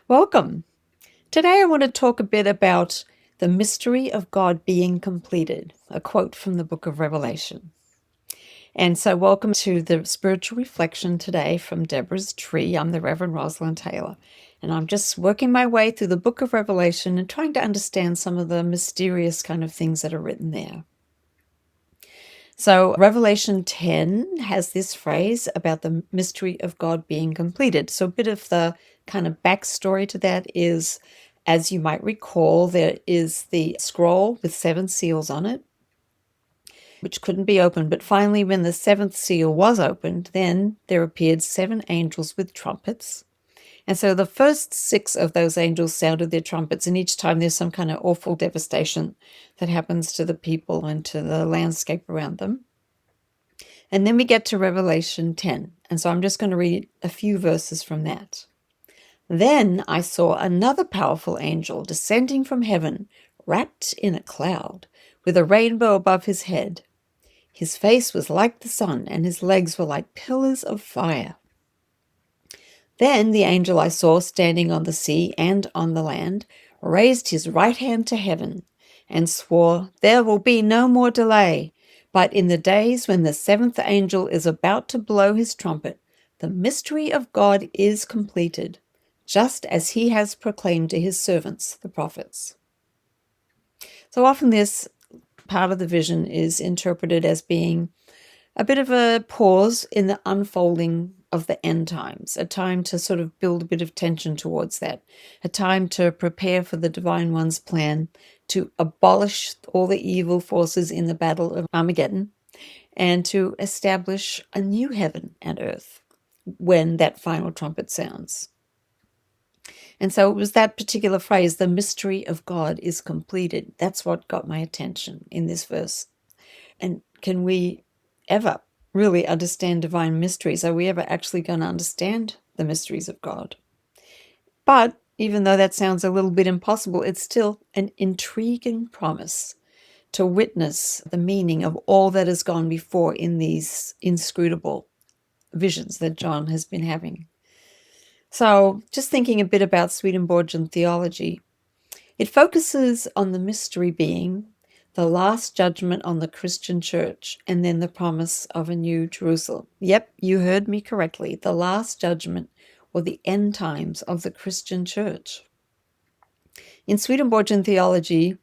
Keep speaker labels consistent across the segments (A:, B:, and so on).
A: Welcome. Today I want to talk a bit about the mystery of God being completed, a quote from the book of Revelation. And so welcome to the spiritual reflection today from Deborah's tree. I'm the Reverend Roslyn Taylor, and I'm just working my way through the book of Revelation and trying to understand some of the mysterious kind of things that are written there. So Revelation 10 has this phrase about the mystery of God being completed. So a bit of the kind of backstory to that is, as you might recall, there is the scroll with 7 seals on it, which couldn't be opened. But finally, when the 7th seal was opened, then there appeared 7 angels with trumpets. And so the first 6 of those angels sounded their trumpets, and each time there's some kind of awful devastation that happens to the people and to the landscape around them. And then we get to Revelation 10. And so I'm just going to read a few verses from that. Then I saw another powerful angel descending from heaven, wrapped in a cloud, with a rainbow above his head. His face was like the sun, and his legs were like pillars of fire. Then the angel I saw standing on the sea and on the land raised his right hand to heaven and swore, "There will be no more delay. But in the days when the 7th angel is about to blow his trumpet, the mystery of God is completed, just as he has proclaimed to his servants, the prophets." So often this part of the vision is interpreted as being a bit of a pause in the unfolding of the end times, a time to sort of build a bit of tension towards that, a time to prepare for the Divine One's plan to abolish all the evil forces in the battle of Armageddon and to establish a new heaven and earth when that final trumpet sounds. And so it was that particular phrase, the mystery of God is completed. That's what got my attention in this verse. And can we ever really understand divine mysteries? Are we ever actually going to understand the mysteries of God? But even though that sounds a little bit impossible, it's still an intriguing promise to witness the meaning of all that has gone before in these inscrutable visions that John has been having. So just thinking a bit about Swedenborgian theology, it focuses on the mystery being the last judgment on the Christian church and then the promise of a new Jerusalem. Yep, you heard me correctly. The last judgment or the end times of the Christian church. In Swedenborgian theology,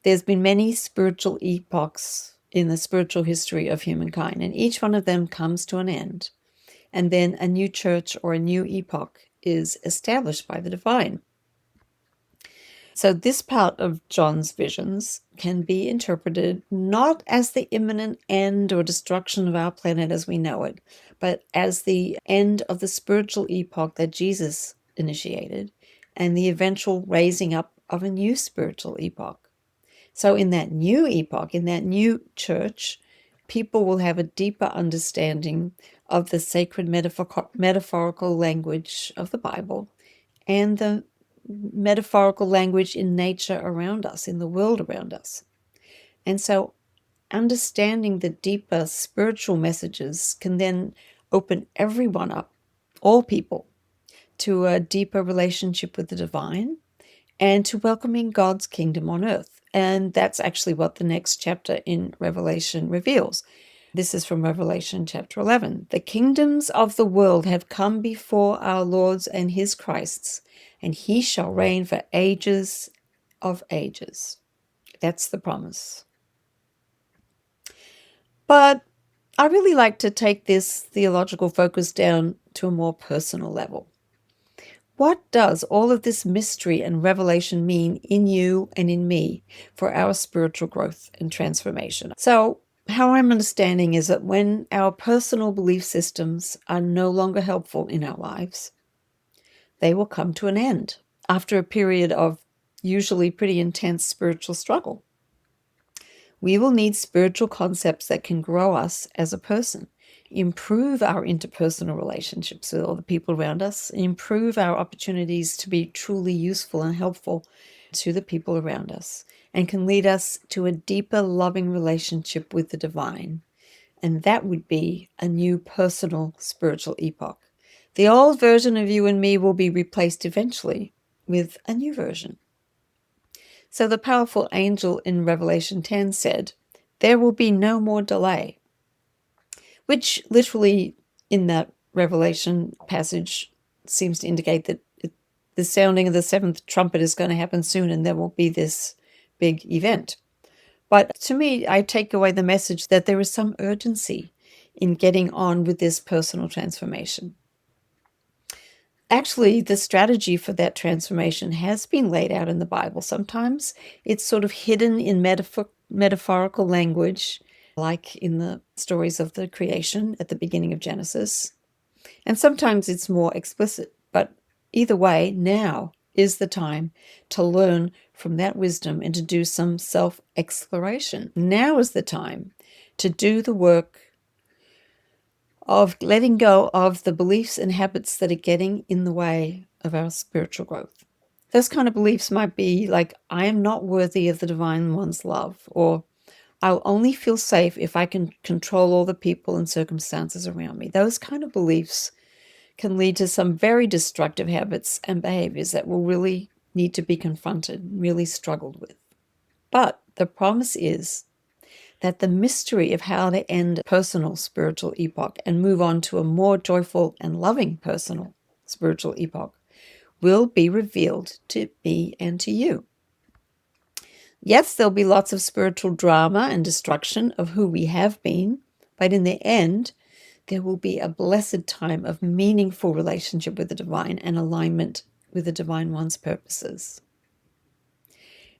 A: there's been many spiritual epochs in the spiritual history of humankind, and each one of them comes to an end. And then a new church or a new epoch is established by the divine. So this part of John's visions can be interpreted not as the imminent end or destruction of our planet as we know it, but as the end of the spiritual epoch that Jesus initiated and the eventual raising up of a new spiritual epoch. So in that new epoch, in that new church, people will have a deeper understanding of the sacred metaphorical language of the Bible and the metaphorical language in nature around us, in the world around us. And so understanding the deeper spiritual messages can then open everyone up, all people, to a deeper relationship with the divine and to welcoming God's kingdom on earth. And that's actually what the next chapter in Revelation reveals. This is from Revelation chapter 11. The kingdoms of the world have come before our Lord's and his Christ's, and he shall reign for ages of ages. That's the promise. But I really like to take this theological focus down to a more personal level. What does all of this mystery and revelation mean in you and in me for our spiritual growth and transformation? So, how I'm understanding is that when our personal belief systems are no longer helpful in our lives, they will come to an end after a period of usually pretty intense spiritual struggle. We will need spiritual concepts that can grow us as a person, improve our interpersonal relationships with all the people around us, improve our opportunities to be truly useful and helpful to the people around us, and can lead us to a deeper, loving relationship with the divine. And that would be a new personal spiritual epoch. The old version of you and me will be replaced eventually with a new version. So the powerful angel in Revelation 10 said, there will be no more delay, which literally in that Revelation passage seems to indicate that the sounding of the seventh trumpet is going to happen soon and there will be this big event. But to me, I take away the message that there is some urgency in getting on with this personal transformation. Actually, the strategy for that transformation has been laid out in the Bible. Sometimes it's sort of hidden in metaphorical language, like in the stories of the creation at the beginning of Genesis. And sometimes it's more explicit. But either way, now is the time to learn from that wisdom and to do some self-exploration. Now is the time to do the work of letting go of the beliefs and habits that are getting in the way of our spiritual growth. Those kind of beliefs might be like, I am not worthy of the Divine One's love, or I'll only feel safe if I can control all the people and circumstances around me. Those kind of beliefs can lead to some very destructive habits and behaviors that will really need to be confronted, really struggled with. But the promise is that the mystery of how to end personal spiritual epoch and move on to a more joyful and loving personal spiritual epoch will be revealed to me and to you. Yes, there'll be lots of spiritual drama and destruction of who we have been, but in the end, there will be a blessed time of meaningful relationship with the divine and alignment with the Divine One's purposes.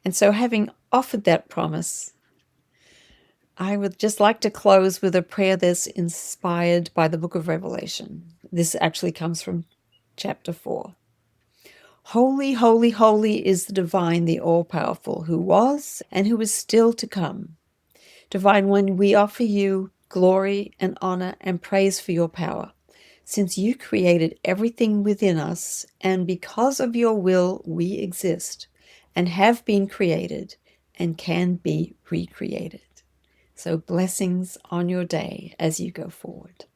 A: And so, having offered that promise, I would just like to close with a prayer that's inspired by the book of Revelation. This actually comes from chapter 4. Holy, holy, holy is the divine, the all-powerful, who was and who is still to come. Divine One, we offer you glory and honor and praise for your power, since you created everything within us, and because of your will we exist and have been created and can be recreated. So blessings on your day as you go forward.